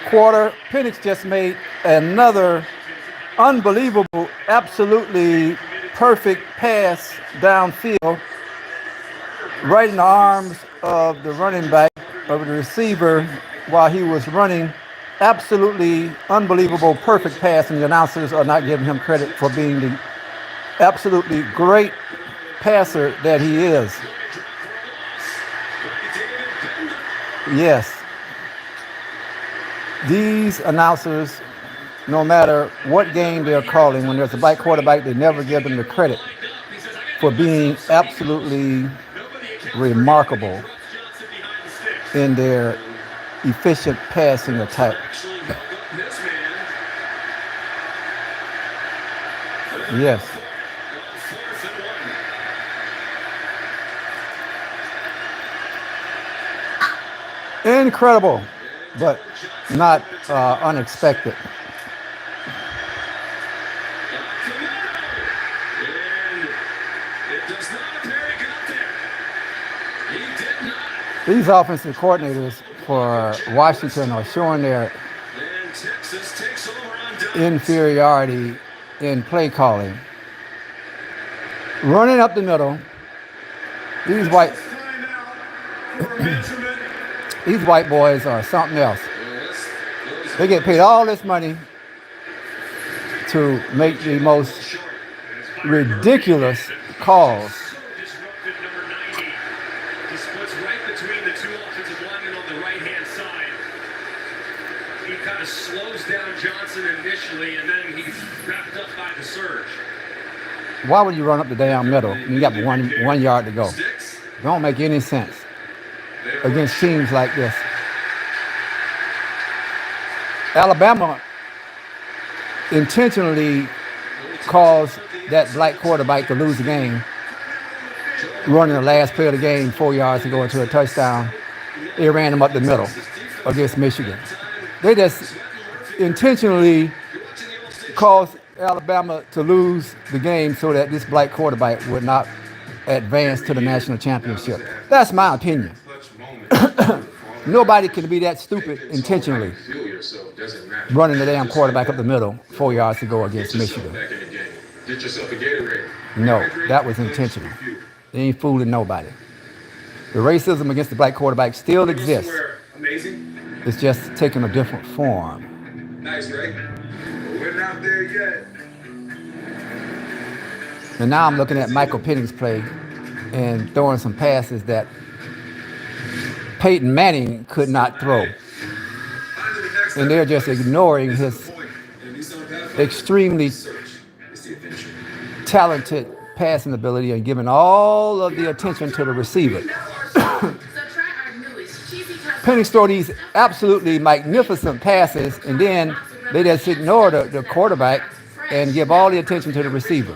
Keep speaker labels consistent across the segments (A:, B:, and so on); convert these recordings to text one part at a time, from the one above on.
A: quarter, Penix just made another unbelievable, absolutely perfect pass downfield, right in the arms of the running back, of the receiver, while he was running. Absolutely unbelievable, perfect pass, and the announcers are not giving him credit for being the absolutely great passer that he is. Yes, these announcers, no matter what game they're calling, when there's a black quarterback, they never give them the credit for being absolutely remarkable in their efficient passing attack. Yes. Incredible, but not unexpected. These offensive coordinators for Washington are showing their inferiority in play calling. Running up the middle, these white these white boys are something else. They get paid all this money to make the most ridiculous calls.
B: Slows down Johnson initially, and then he's wrapped up by the surge.
A: Why would you run up the damn middle? You got one yard to go. Don't make any sense against teams like this. Alabama intentionally caused that black quarterback to lose the game, running the last play of the game 4 yards to go into a touchdown. They ran him up the middle against Michigan. They just intentionally caused Alabama to lose the game so that this black quarterback would not advance to the national championship. That's my opinion. Nobody can be that stupid intentionally running the damn quarterback up the middle 4 yards to go against Michigan. No, that was intentional. They ain't fooling nobody. The racism against the black quarterback still exists. It's just taking a different form.
B: Nice, right? We're not there yet.
A: And now I'm looking at Michael Penix play and throwing some passes that Peyton Manning could not throw. And they're just ignoring his extremely talented passing ability and giving all of the attention to the receiver. Penix throw these absolutely magnificent passes, and then they just ignore the quarterback and give all the attention to the receiver.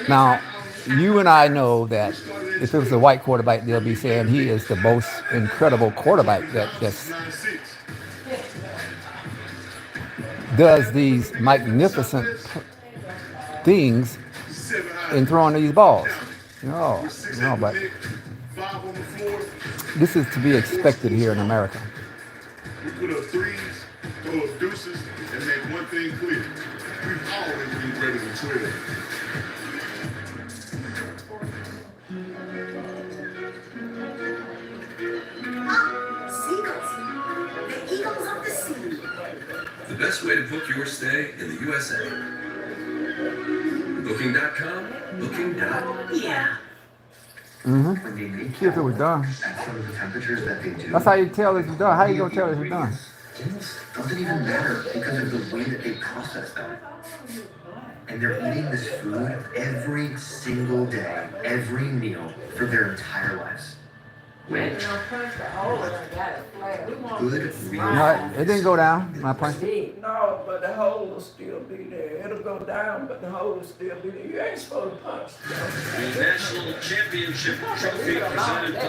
A: Now, you and I know that if it was a white quarterback, they'll be saying he is the most incredible quarterback that just does these magnificent things in throwing these balls. No, but this is to be expected here in America.
C: We put up threes, throw up deuces, and make one thing clear. We've always been greater than 12.
D: Seagulls. The eagles of the sea.
B: The best way to book your stay in the USA. Booking.com, booking.yeah.
A: See if it was done. That's how you tell if it's done. How you gonna tell if it's done?
D: Doesn't even matter because of the way that they process them. And they're eating this food every single day, every meal for their entire lives. Which good real
A: No, it didn't go down. My point.
E: No, but the hole will still be there. It'll go down, but the hole will still be there. You ain't supposed to punch.
B: The National Championship Trophy presented by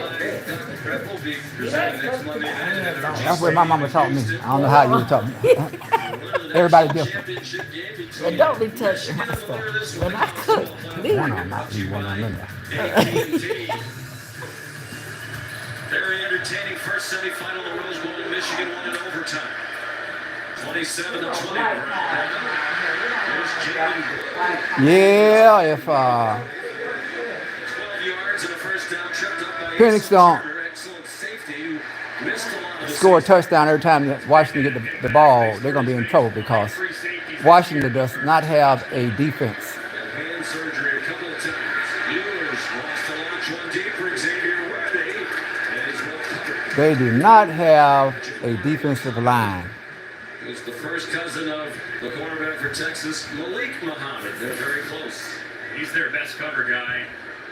B: Dr. Prep will be presented next Monday night.
A: That's what my mama taught me. I don't know how you were taught me. Everybody different.
E: And don't be touching my stuff. When I cook, leave
A: One of them might be one of them in there.
B: Very entertaining first semifinal. The Rose Bowl. Michigan won in overtime. 27 to 20. There's Jaden.
A: Yeah, if
B: 12 yards and a first down, tripped up by
A: Penix don't
B: excellent safety who missed a lot of the
A: score a touchdown every time that Washington get the ball, they're going to be in trouble because Washington does not have a defense.
B: hand surgery a couple of times. Ewers wants to launch one deep for Xavier Worthy. And he's well covered.
A: They do not have a defensive line.
B: He's the first cousin of the quarterback for Texas, Malik Muhammad. They're very close.
F: He's their best cover guy.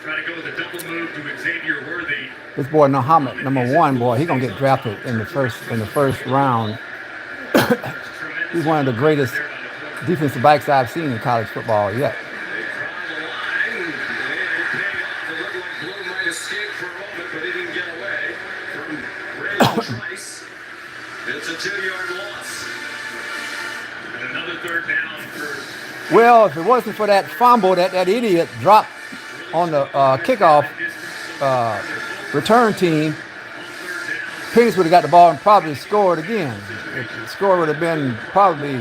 F: Trying to go with a double move to Xavier Worthy.
A: This boy Muhammad, #1 boy, he's gonna get drafted in the first round. He's one of the greatest defensive backs I've seen in college football yet.
B: They crowd the line, and it paid off. It looked like Blue might escape for a moment, but he didn't get away from Brandon Trice. It's a 2-yard loss.
F: And another third down for
A: Well, if it wasn't for that fumble that idiot dropped on the kickoff return team, Penix would have got the ball and probably scored again. The score would have been probably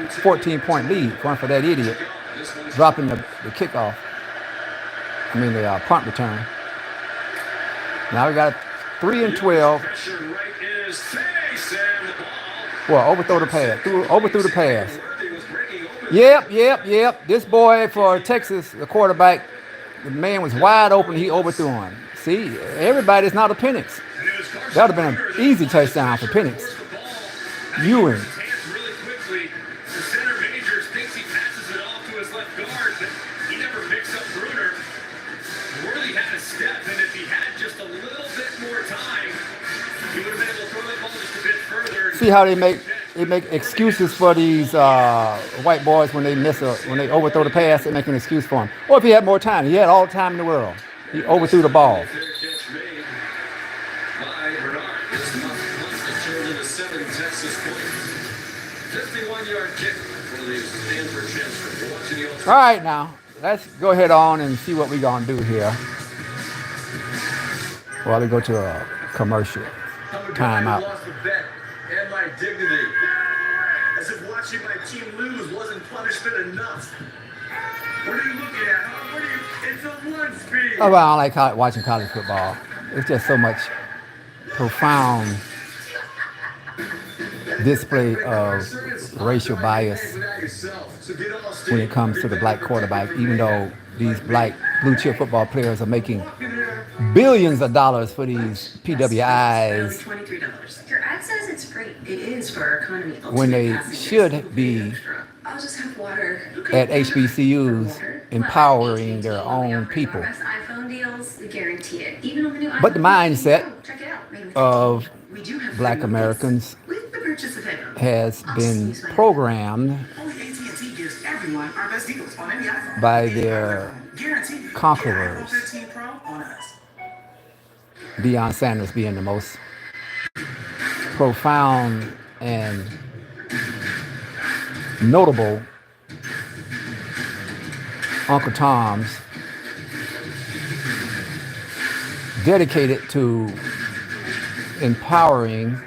A: 14-point lead, going for that idiot dropping the kickoff. I mean the punt return. Now we got 3 and 12.
B: Pressure right in his face, and the ball.
A: Well, overthrew the pass. Overthrew the pass.
B: Worthy was breaking open.
A: Yep. This boy for Texas, the quarterback, the man was wide open. He overthrew him. See, everybody's not a Penix. That would have been an easy touchdown for Penix. Ewing.
F: hands really quickly. The center Majors thinks he passes it off to his left guard, but he never picks up Bruner. Worthy had a step, and if he had just a little bit more time, he would have been able to throw that ball just a bit further.
A: See how they make excuses for these white boys when they overthrow the pass. They make an excuse for him. Or if he had more time, he had all the time in the world. He overthrew the ball.
B: Fair catch made by Bernard. This month has turned into 7 Texas points. 51-yard kick for the Stanford transfer. You're watching the ultra.
A: All right, now let's go ahead on and see what we're gonna do here. Well, we go to a commercial. Timeout.
C: Lost the bet and my dignity. As if watching my team lose wasn't punishment enough. What are you looking at? Huh? What are you? It's a 1-speed.
A: Oh, well, I like watching college football. It's just so much profound display of racial bias when it comes to the black quarterback, even though these black blue chip football players are making billions of dollars for these PWIs
G: $23. Your ad says it's free. It is for our economy.
A: when they should be
G: I'll just have water.
A: at HBCUs empowering their own people.
G: Best iPhone deals, we guarantee it. Even on the new
A: But the
G: iPhone,
A: mindset
G: check it out. Made with
A: of
G: we do have
A: black
G: free
A: Americans
G: with the purchase of headphones.
A: has
G: I'll
A: been
G: use my
A: programmed
G: Only AT&T gives everyone our best deals on any iPhone.
A: by their
G: Guaranteed.
A: conquerors.
G: Get iPhone 15 Pro on us.
A: Deion Sanders being the most profound and notable Uncle Toms dedicated to empowering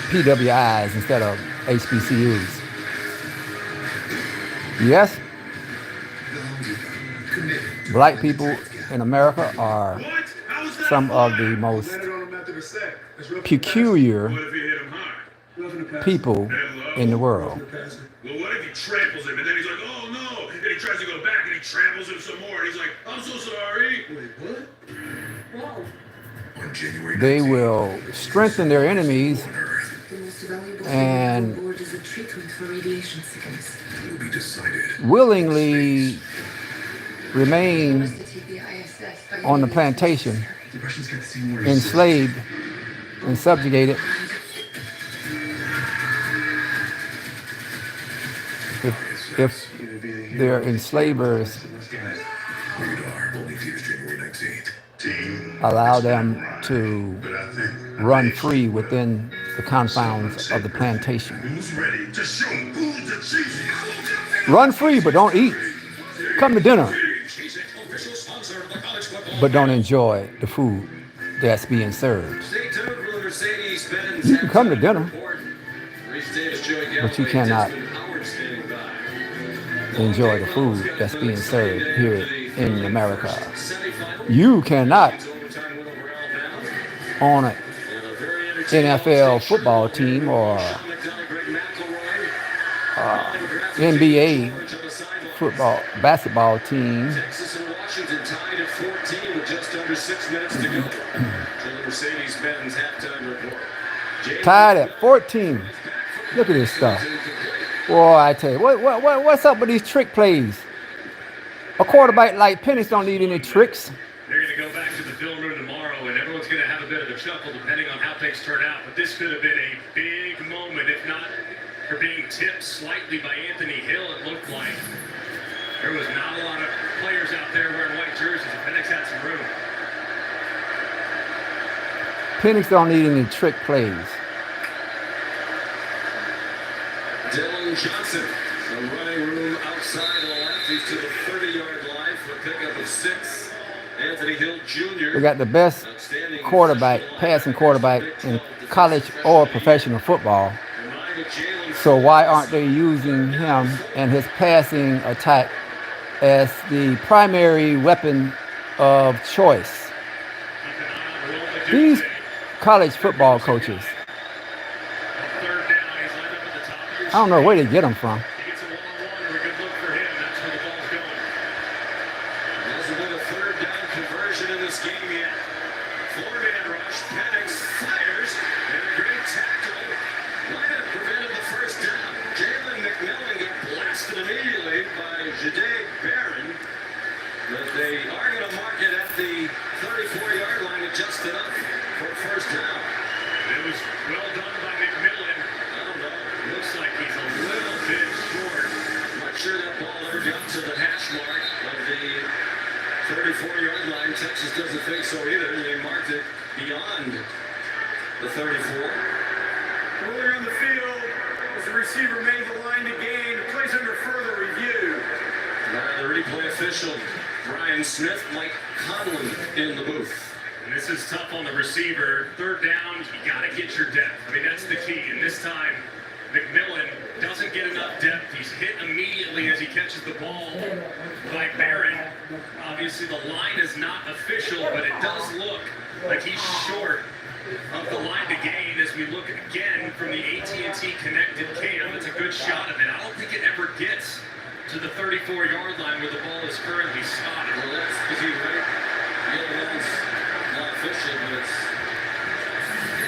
A: PWIs instead of HBCUs. Yes, black people in America are some of the most peculiar people in the world.
C: Well, what if he tramples him and then he's like, oh no, and he tries to go back and he tramples him some more and he's like, I'm so sorry. Wait, what?
G: Whoa.
C: On January
A: They will strengthen their enemies
G: The most valuable
A: And-
G: thing on board is a treatment for radiation sickness.
C: it will be decided.
A: willingly remain
G: To take the ISS by
A: on the
G: using
A: plantation,
C: The Russians got the same orders.
A: enslaved and subjugated. If their enslavers
C: Radar, only theaters January 19th. Team.
A: allow them to
C: But I think
A: run free within the confines of the plantation.
C: who's ready to show who's the cheesiest?
A: Run free, but don't eat. Come to dinner,
B: Official sponsor of the college football.
A: but don't enjoy the food that's being served.
B: Stay tuned for the Mercedes Mercedes-Benz
A: You can come to
B: halftime
A: dinner,
B: report. Reese Davis, Joey
A: but you
B: Galloway,
A: cannot
B: Desmond Howard standing by.
A: enjoy the food that's being served here in America. You cannot on an NFL football team or NBA football basketball team
B: Texas and Washington tied at 14 with just under 6 minutes to go. To the Mercedes-Benz halftime report.
A: tied at 14. Look at this stuff. Boy, I tell you, what's up with these trick plays? A quarterback like Penix don't need any tricks.
F: They're going to go back to the film room tomorrow, and everyone's going to have a bit of a chuckle depending on how things turn out. But this could have been a big moment, if not for being tipped slightly by Anthony Hill, it looked like. There was not a lot of players out there wearing white jerseys, and Penix had some room.
A: Penix don't need any trick plays.
B: Dylan Johnson, the running room outside the left. He's to the 30-yard line for a pickup of 6. Anthony Hill Jr.
A: We got the best quarterback, passing quarterback in college or professional football. So why aren't they using him and his passing attack as the primary weapon of choice? These college football coaches, I don't know where they get them from.
B: Hasn't been a third down conversion in this game yet. Four-man rush. Penix fires. And a great tackle. Might have prevented the first down. Jalen McMillan got blasted immediately by Jade Barron. But they are going to mark it at the 34-yard line and just enough for first down.
F: It was well done by McMillan.
B: I don't know.
F: Looks like he's a little bit short.
B: I'm not sure that ball ever got to the hash mark of the 34-yard line. Texas doesn't think so either. They marked it beyond the 34.
C: Earlier on the field, as the receiver made the line to gain, plays under further review.
B: The replay official, Brian Smith, Mike Conlon in the booth.
F: And this is tough on the receiver. Third down, you got to get your depth. I mean, that's the key. And this time, McMillan doesn't get enough depth. He's hit immediately as he catches the ball by Barron. Obviously, the line is not official, but it does look like he's short of the line to gain as we look again from the AT&T connected cam. It's a good shot of it. I don't think it ever gets to the 34-yard line where the ball is currently spotted.
B: Well, that's because he's right. Yeah, that's not official, but it's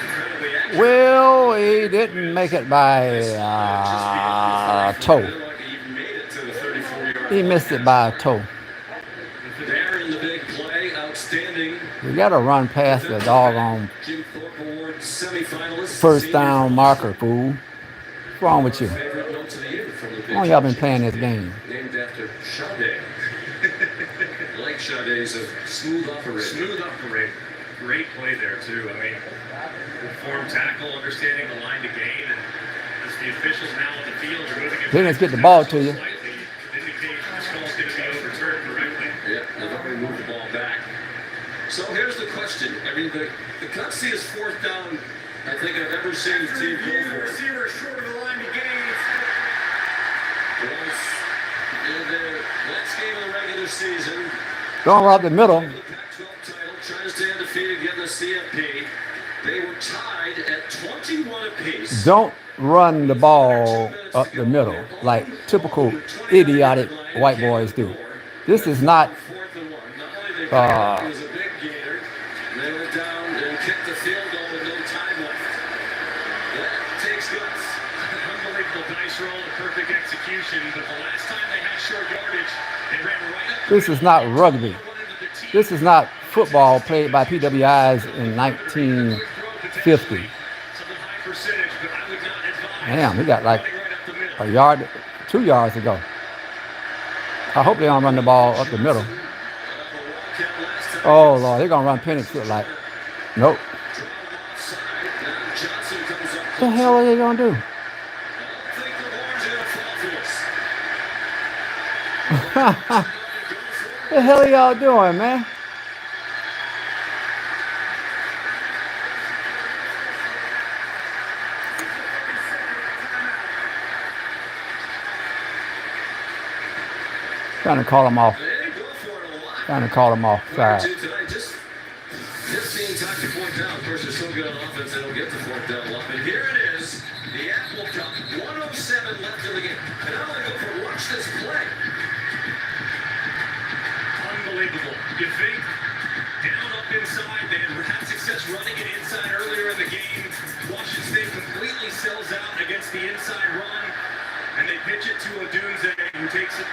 B: incredibly accurate.
A: Well, he didn't make it by toe. He missed it by a toe.
B: Barron, the big play, outstanding.
A: We got to run past the doggone
B: Jim Thorpe Award semifinalist.
A: first down marker, fool. What's wrong with you?
B: Favorite note of the year from the
A: How long y'all been playing this game?
B: named after Sade. Like Sade's a smooth operator.
F: Smooth operator. Great play there, too. I mean, form tackle, understanding the line to gain, and as the officials now on the field are moving it.
A: Then let's get the ball to you.
F: Slightly, indicates this call's going to be overturned correctly.
B: Yeah, they've already moved the ball back. So here's the question. I mean, the cutsiest fourth down I think I've ever seen the team go
C: The
B: for.
C: receiver short of the line to gain.
B: Was in the last game of the regular season.
A: Going right up the middle.
B: The Pac-12 title, trying to stay undefeated, get the CFP. They were tied at 21 apiece.
A: Don't run the ball up the middle like typical idiotic white boys do. This is not
B: Fourth and one. Not only they got it was a big gainer. They went down and kicked the field goal with no time left. That takes guts.
F: Unbelievable dice roll and perfect execution, but the last time they had short yardage, they ran right up.
A: this is not rugby. This is not football played by PWIs in 1950. Damn, he got like a yard, 2 yards to go. I hope they don't run the ball up the middle. Oh, Lord, they're going to run Penix look like. Nope. What the hell are they going to do? What the hell are y'all doing, man? Trying to call him off.
B: They go for it a lot.
A: Trying to call him off
B: One or
A: side.
B: two tonight, just being taught to fourth down. Of course, they're so good on offense, they don't get to fourth down a lot. But here it is, the Apple Cup, 107 left in the game. And I want to go for watch this play.
F: Unbelievable. You think down up inside, they had success running it inside earlier in the game. Washington State completely sells out against the inside run, and they pitch it to Odunze, who takes it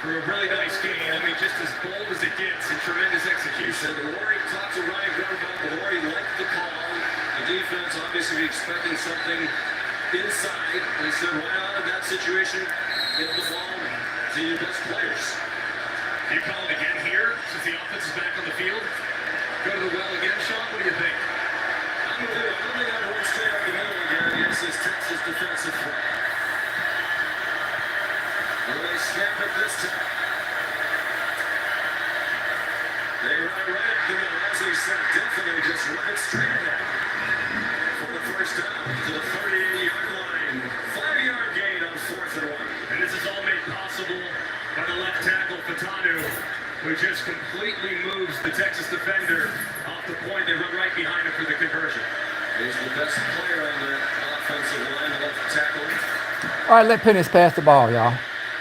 F: for a really nice game. I mean, just as bold as it gets and tremendous execution.
B: And Lori talked to Ryan Garball. Lori liked the call. The defense obviously expecting something inside. They said, why not in that situation? Get the ball to your best players.
F: You call it again here, since the offense is back on the field? Go to the well again, Sean? What do you think?
B: I'm going to do it. I don't think I want to stay up the middle again against this Texas defensive front. Will they snap it this time? They run it right up the middle. As they said, definitely just run it straight ahead. For the first down to the 38-yard line. 5-yard gain on 4th and 1.
F: And this is all made possible by the left tackle, Fatanu, who just completely moves the Texas defender off the point. They run right behind him for the conversion.
B: He's the best player on the offensive line, the left tackle.
A: All right, let Penix pass the ball, y'all.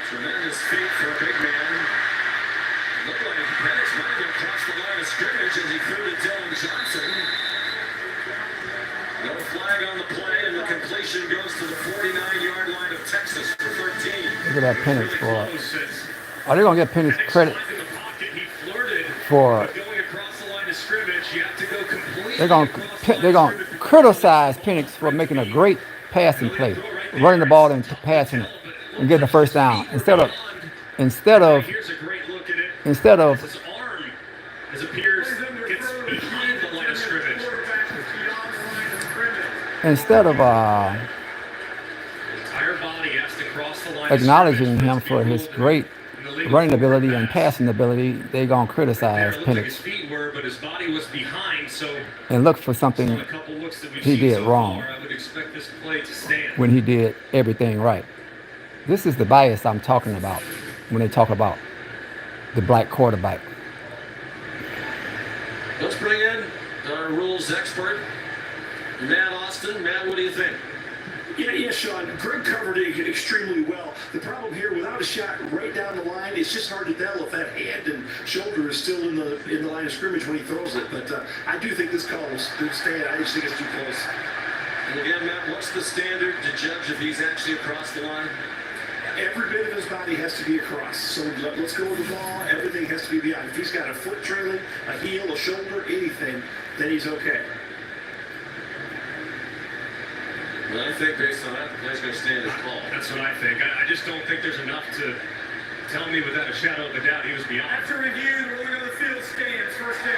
B: Tremendous feat for a big man. Looked like Penix might have crossed the line of scrimmage as he threw to Dylan Johnson. No flag on the play, and the completion goes to the 49-yard line of Texas for 13.
A: Look at that Penix
F: Really
A: for.
F: close as
A: Are they gonna get Penix
F: Penix
A: credit
F: climbed in the pocket. He flirted
A: for?
F: with going across the line of scrimmage. You have to go completely
A: They're gonna
F: across the line
A: they're
F: of
A: gonna
F: scrimmage.
A: criticize Penix for making a great passing play, running the ball and passing it, and getting the first down instead of
F: Here's a great look at it.
A: instead of
F: His arm, as appears, gets behind the line of scrimmage.
A: instead of
F: Entire body has to cross the line of
A: acknowledging
F: scrimmage.
A: him for his great running ability and passing ability, they gonna criticize
F: It looked like his
A: Penix
F: feet were, but his body was behind, so
A: and look for
F: on
A: something
F: a couple looks that we've
A: he
F: seen
A: did
F: so
A: wrong
F: far, I would expect this play to stand.
A: when he did everything right. This is the bias I'm talking about when they talk about the black quarterback.
B: Let's bring in our rules expert, Matt Austin. Matt, what do you think?
C: Yeah, Sean. Greg covered it extremely well. The problem here, without a shot right down the line, it's just hard to tell if that hand and shoulder is still in the line of scrimmage when he throws it. But I do think this call will stand. I just think it's too close.
B: And again, Matt, what's the standard to judge if he's actually across the line?
C: Every bit of his body has to be across. So let's go with the ball. Everything has to be behind. If he's got a foot trailing, a heel, a shoulder, anything, then he's okay.
B: Well, I think based on that, the play's going to stand his call.
F: That's what I think. I just don't think there's enough to tell me without a shadow of a doubt he was beyond.
C: After review, the ruling on the field stands. First down.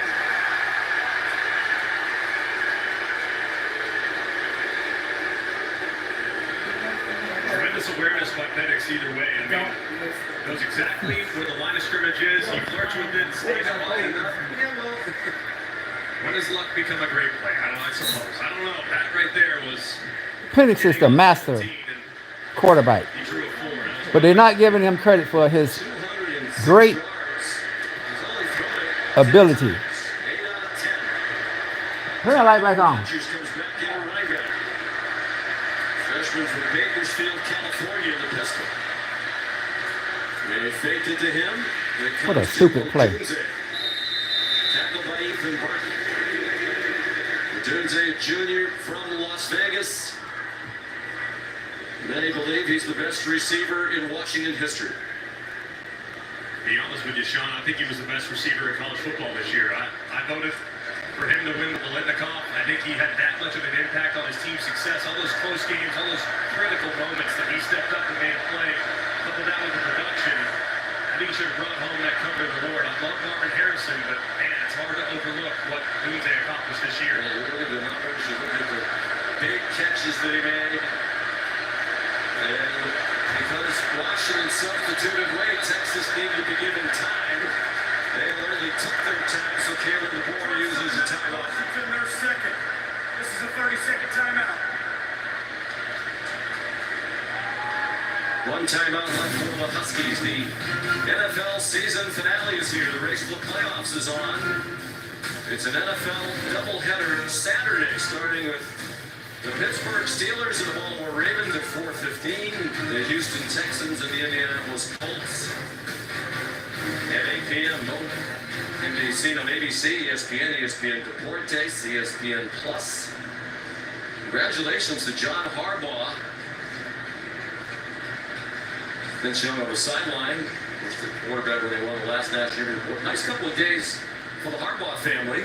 F: Tremendous awareness by Penix either way. I mean, knows exactly where the line of scrimmage is. He flirts with it, stays on line. When does luck become a great play? I suppose. I don't know. That right there was...
A: Penix is the master quarterback,
F: He drew a 4.
A: but they're not giving him credit for his
B: 206
A: great
B: yards. He's only thrown it
A: ability.
B: 8 out of 10.
A: Turn the light back on.
B: Rodgers comes back in at running back. Freshman from Bakersfield, California, in the pistol. They faked it to him. It
A: What a
B: comes to
A: stupid play.
B: Odunze. Tackled by Ethan Barton. Odunze Jr. from Las Vegas. Many believe he's the best receiver in Washington history.
F: To be honest with you, Sean, I think he was the best receiver in college football this year. I voted for him to win with the Biletnikoff. I think he had that much of an impact on his team's success. All those close games, all those critical moments that he stepped up and made a play, coupled that with the production. I think he should have brought home that cover of the Lord. I love Marvin Harrison, but man, it's hard to overlook what Odunze accomplished this year.
B: You look at the numbers, you look at the big catches that he made. And because Washington substituted late, Texas needed to be given time. They literally took their time, so Caleb DeBoer uses a timeout.
C: Washington, their second. This is a 30-second timeout.
B: One timeout left for the Huskies. The NFL season finale is here. The race for the playoffs is on. It's an NFL doubleheader Saturday, starting with the Pittsburgh Steelers and the Baltimore Ravens at 4:15. The Houston Texans and the Indianapolis Colts at 8 p.m. Both can be seen on ABC, ESPN, ESPN Deportes, ESPN Plus. Congratulations to John Harbaugh. Been shown on the sideline with the quarterback when they won the last national championship. Nice couple of days for the Harbaugh family.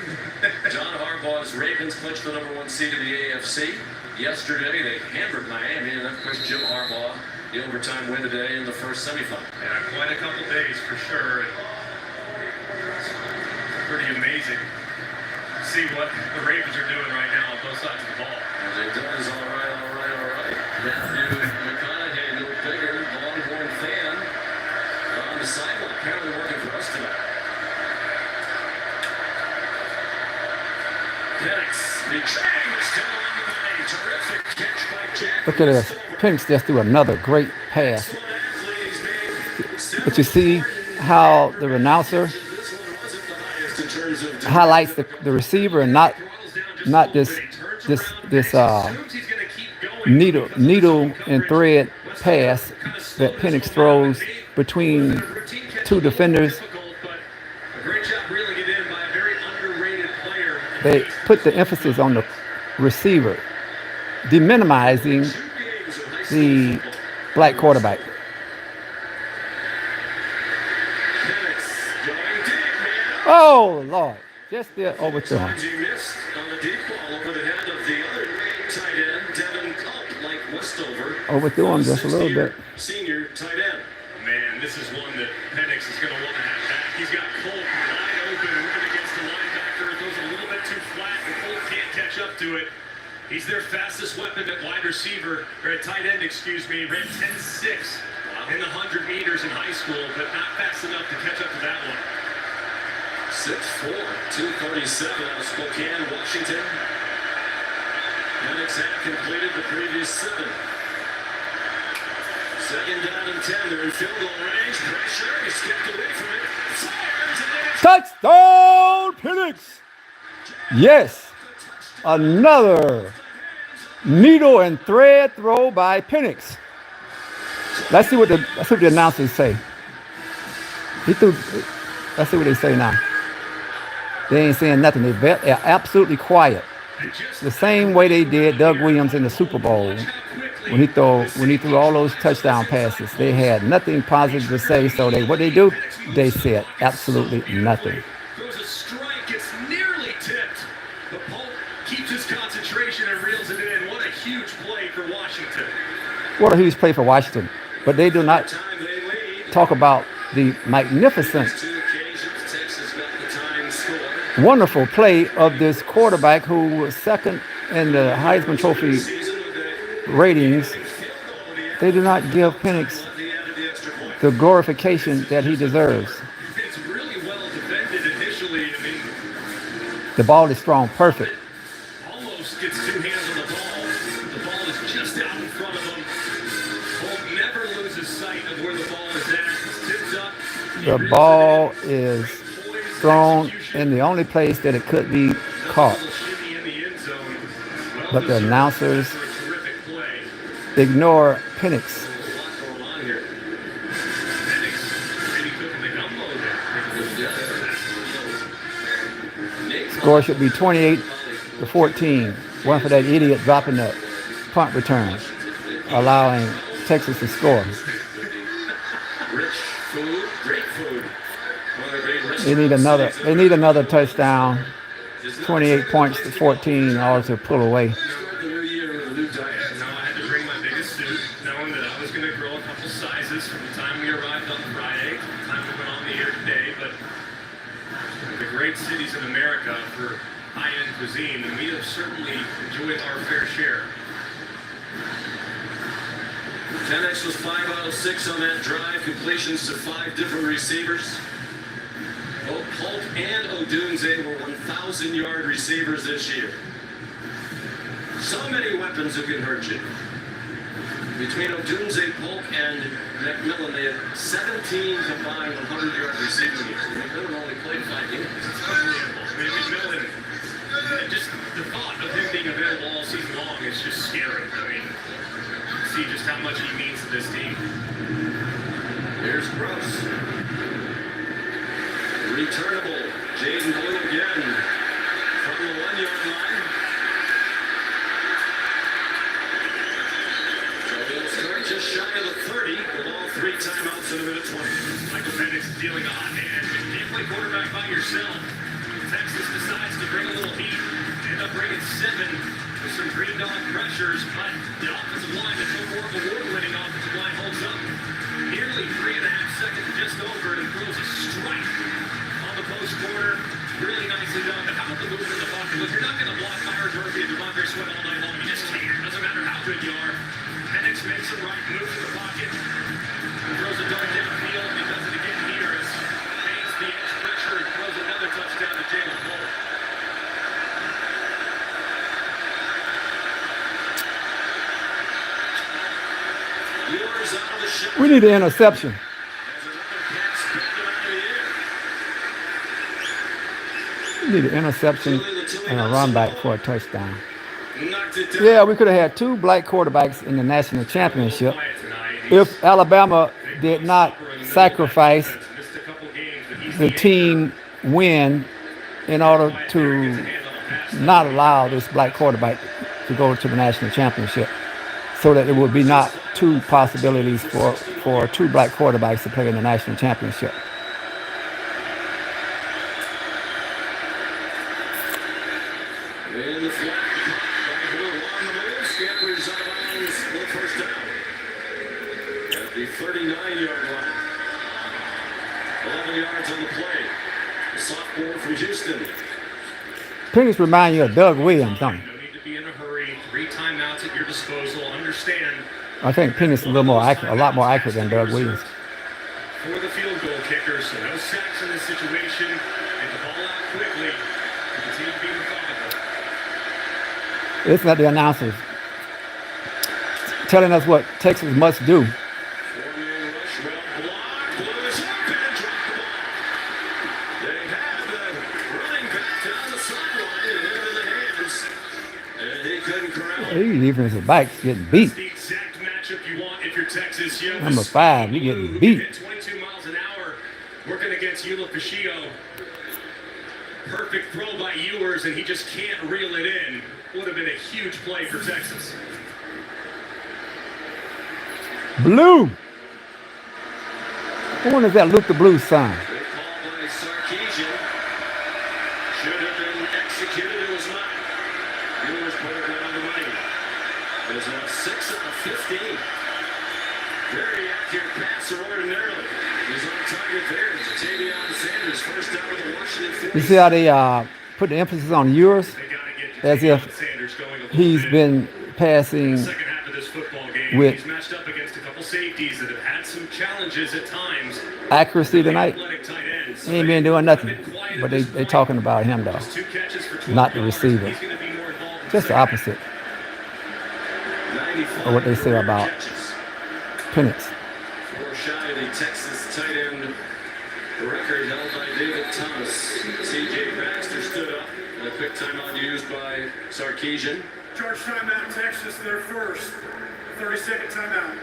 B: John Harbaugh's Ravens clinched the #1 seed in the AFC. Yesterday, they hammered Miami, and of course, Jim Harbaugh, the overtime win today in the first semifinal.
F: Yeah, quite a couple days for sure. It's pretty amazing to see what the Ravens are doing right now on both sides of the ball.
B: And they've done is all right. Matthew McConaughey, a little bigger, Longhorn fan, on the sideline, apparently working for us tonight. Penix, the James down on the money. Terrific catch by Jack.
A: Look at this. Penix just threw another great pass. But you see how the announcer highlights the receiver and not this needle and thread pass that Penix throws between two defenders. They put the emphasis on the receiver, deminimizing the black quarterback. Oh, Lord. Just there overthrow him.
B: He missed on the deep ball over the head of the other tight end, Devin Culp, like Westover.
A: Overthrew him just a little bit.
B: Senior tight end.
F: Man, this is one that Penix is going to want to have back. He's got Colt wide open, running against the linebacker. It goes a little bit too flat, and Colt can't catch up to it. He's their fastest weapon at wide receiver, or at tight end, excuse me. Ran 10.6 in the 100 meters in high school, but not fast enough to catch up to that one.
B: 6'4", 237 out of Spokane, Washington. Penix had completed the previous 7. Second down and 10. They're in field goal range. Pressure. He stepped away from it. Fires
A: Touchdown, Penix! Yes, another needle and thread throw by Penix. Let's see what the announcers say. Let's see what they say now. They ain't saying nothing. They're absolutely quiet. The same way they did Doug Williams in the Super Bowl when he threw all those touchdown passes. They had nothing positive to say. So what they do? They said absolutely nothing.
F: Throws a strike. It's nearly tipped. But Polk keeps his concentration and reels it in. What a huge play for Washington.
A: What a huge play for Washington. But they do not talk about the magnificent, wonderful play of this quarterback who was second in the Heisman Trophy ratings. They do not give Penix the glorification that he deserves.
F: It's really well defended initially.
A: The ball is thrown perfect.
F: Almost gets two hands on the ball. The ball is just out in front of him. Polk never loses sight of where the ball is at. It's tipped up.
A: The ball is thrown in the only place that it could be caught. But the announcers ignore Penix. Score should be 28-14. One for that idiot dropping the punt return, allowing Texas to score.
B: Rich food, great food.
A: They need another touchdown. 28 points to 14, all to pull away.
F: Start the new year with a new diet. Now I had to bring my biggest suit, knowing that I was going to grow a couple sizes from the time we arrived on Friday to the time we went on the air today. But the great cities in America for high-end cuisine, and we have certainly enjoyed our fair share.
B: Penix was 5 out of 6 on that drive. Completions to 5 different receivers. Both Polk and Odunze were 1,000-yard receivers this year. So many weapons who can hurt you. Between Odunze, Polk, and McMillan, they had 17 combined 100-yard receiving games. McMillan only played 5 games.
F: It's unbelievable. I mean, McMillan, and just the thought of him being available all season long is just scary. I mean, see just how much he means to this team.
B: Here's Gross. Returnable. Jaden Blue again from the 1-yard line. So he'll start just shy of the 30 with all 3 timeouts in a minute 20.
F: Michael Penix dealing a hot hand. You can't play quarterback by yourself. Texas decides to bring a little heat. End up bringing 7 with some green dog pressures, but the offensive line, the Joe Moore award-winning offensive line, holds up. Nearly 3.5 seconds, just over, and throws a strike on the post corner. Really nicely done. But how about the movement in the pocket? Look, you're not going to block Myron Murphy and Devontae Sweat all night long. You just can't. Doesn't matter how good you are. Penix makes it right, moves in the pocket, throws a dart downfield, and he does it again here as paints the edge pressure and throws another touchdown to Jalen Polk.
B: Yours out of the ship.
A: We need an interception. We need an interception and a run back for a touchdown. Yeah, we could have had 2 black quarterbacks in the national championship if Alabama did not sacrifice the team win in order to not allow this black quarterback to go to the national championship, so that there would be not 2 possibilities for 2 black quarterbacks to play in the national championship.
B: And the flag by Blue on the move. Scampers out of bounds for the first down. At the 39-yard line. 11 yards on the play. The sophomore from Houston.
A: Penix remind you of Doug Williams, don't he?
F: No need to be in a hurry. 3 timeouts at your disposal. Understand.
A: I think Penix is a lot more accurate than Doug Williams.
F: For the field goal kicker, so no sacks in this situation. And the ball out quickly. Continue to be methodical.
A: It's not the announcers telling us what Texas must do.
B: 4-man rush, well blocked. Blew his up and dropped the ball. They had the running back down the sideline and into the hands. And he couldn't corral it.
A: These defensive backs getting beat.
F: That's the exact matchup you want if you're Texas. You have
A: Number
F: this
A: 5, you getting
F: who
A: beat.
F: hit 22 miles an hour working against Eula Pashio. Perfect throw by Ewers, and he just can't reel it in. Would have been a huge play for Texas.
A: Blue. I wonder if that Luke the Blues sign.
B: Good call by Sarkisian. Should have been executed. It was not. Ewers put it right on the money. There's a 6 out of 15. Very accurate passer ordinarily. He's on target there. Tavion Sanders first down with the Washington 40.
A: You see how they put the emphasis on yours,
F: They got to get
A: as if
F: Sanders going a little
A: he's
F: bit.
A: been passing
F: Second half of this football game,
A: with
F: he's matched up against a couple safeties that have had some challenges at times.
A: accuracy tonight.
F: Athletic tight ends.
A: He ain't been doing nothing, but they talking about him though,
F: Just 2 catches for 12
A: not the
F: yards.
A: receiver.
F: He's going to be more involved in
A: Just the opposite
B: 95
A: of what they say about
B: catches.
A: Penix.
B: 4 shy of the Texas tight end record held by David Thomas. C.J. Baxter stood up and a quick timeout used by Sarkisian.
C: Charge timeout, Texas, their first 30-second timeout.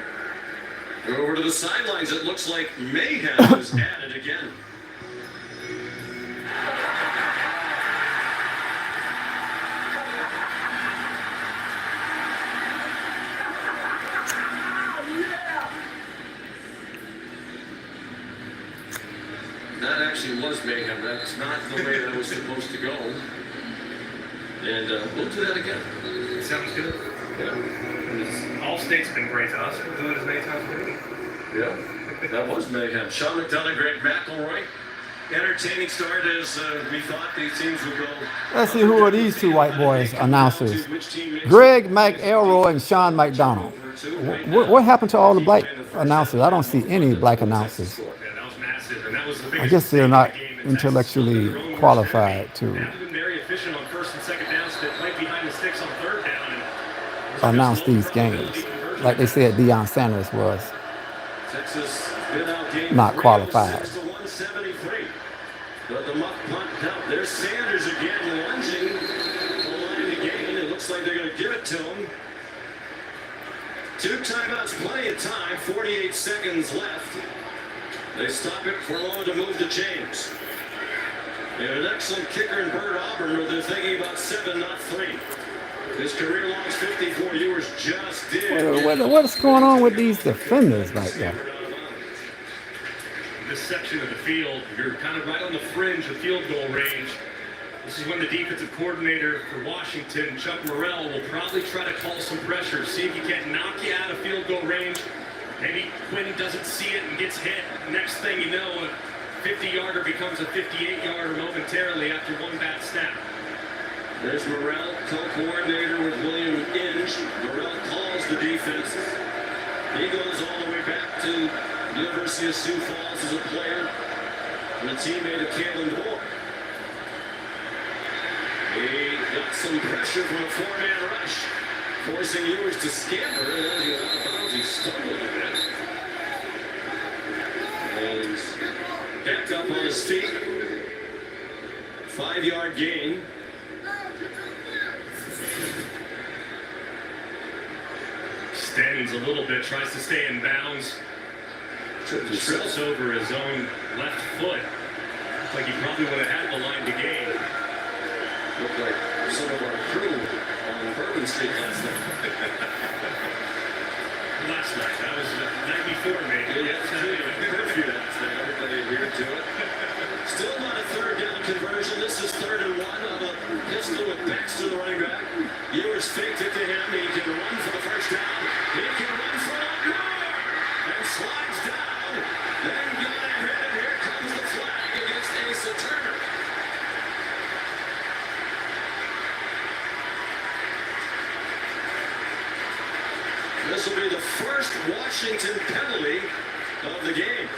B: Over to the sidelines, it looks like mayhem is added again. That actually was mayhem. That's not the way that was supposed to go. And we'll do that again.
F: Sounds good.
B: Yeah.
F: All state's been great to us. We'll do it as many times as we need.
B: Yeah, that was mayhem. Sean McDonough, Greg McElroy. Entertaining start as we thought these teams would go.
A: Let's see, who are these 2 white boys announcers? Greg McElroy and Sean McDonough. What happened to all the black announcers? I don't see any black announcers.
F: Yeah, that was massive, and that was the
A: I
F: biggest
A: guess they're
F: mistake
A: not
F: in the game in Texas.
A: intellectually
F: The Roman
A: qualified
F: They
A: to
F: have been very efficient on first and second downs. They play behind the sticks on third down. And
A: announce these games. like they said Deion Sanders was
B: Texas been out game
A: not qualified.
B: 306 to 173. But the muck punt count. There's Sanders again lunging the line to gain. It looks like they're going to give it to him. 2 timeouts, plenty of time. 48 seconds left. They stop it for long to move to James. And an excellent kicker in Bert Auburn, where they're thinking about 7, not 3. His career longs 54 years just did.
A: What's going on with these defenders right there?
F: This section of the field, you're kind of right on the fringe of field goal range. This is when the defensive coordinator for Washington, Chuck Morrell, will probably try to call some pressure, see if he can't knock you out of field goal range. Maybe Quinn doesn't see it and gets hit. Next thing you know, a 50-yarder becomes a 58-yarder momentarily after one bad snap.
B: There's Morrell, co-coordinator with William Inge. Morrell calls the defense. He goes all the way back to University of Sioux Falls as a player and a teammate of Kalen DeBoer. He got some pressure from a 4-man rush, forcing Ewers to scamper, and as he got out of bounds, he stumbled a bit. And back up on his feet. 5-yard gain.
F: Stands a little bit, tries to stay in bounds. Trips over his own left foot. Looks like he probably would have had the line to gain.
B: Looked like some of our crew on Bourbon Street last night.
F: Last night, that was the night before, maybe.
B: Yeah, curfew last night. Everybody adhered to it. Still not a 3rd down conversion. This is 3rd and 1 on a pistol with Baxter, the running back. Ewers faked it to him. He can run for the first down. He can run for a more and slides down. Then got ahead, and here comes the flag against Asa Turner. This will be the first Washington penalty of the game.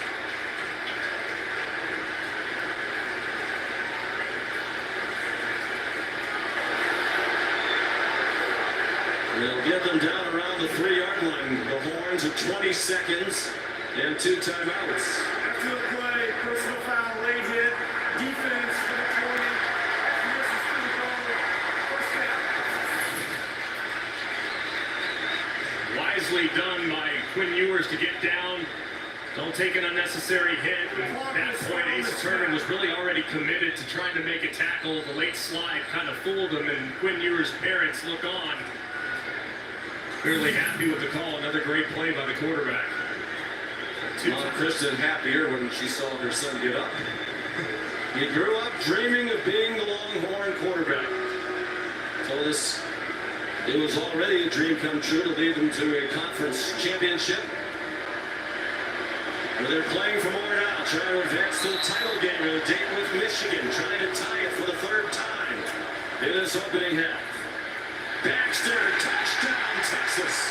B: They'll get them down around the 3-yard line. The horns at 20 seconds and 2 timeouts.
C: After the play, personal foul, late hit, defense for the 20.
F: Wisely done by Quinn Ewers to get down. Don't take an unnecessary hit. At that point, Asa Turner was really already committed to trying to make a tackle. The late slide kind of fooled him, and Quinn Ewers' parents look on. Clearly happy with the call. Another great play by the quarterback.
B: Kristen happier when she saw her son get up. He grew up dreaming of being the Longhorn quarterback. Told us it was already a dream come true to lead them to a conference championship. Where they're playing for more now, trying to advance to the title game in a date with Michigan, trying to tie it for the 3rd time in this opening half. Baxter, touchdown, Texas.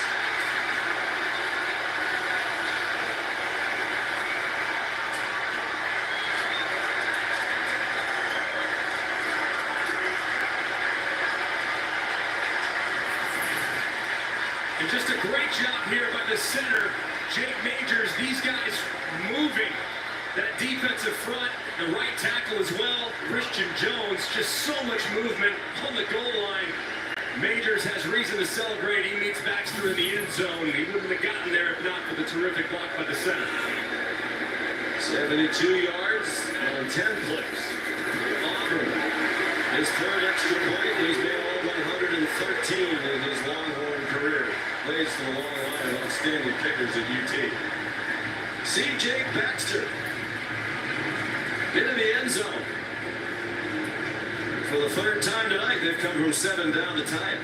F: And just a great job here by the center, Jake Majors. These guys moving that defensive front, the right tackle as well. Christian Jones, just so much movement on the goal line. Majors has reason to celebrate. He meets Baxter in the end zone. He wouldn't have gotten there if not for the terrific block by the center.
B: 72 yards on 10 plays. Auburn, his 3rd extra point. He's made all 113 in his Longhorn career. Plays from a long line of outstanding kickers at UT. C.J. Baxter into the end zone. For the 3rd time tonight, they've come from 7 down to tie it.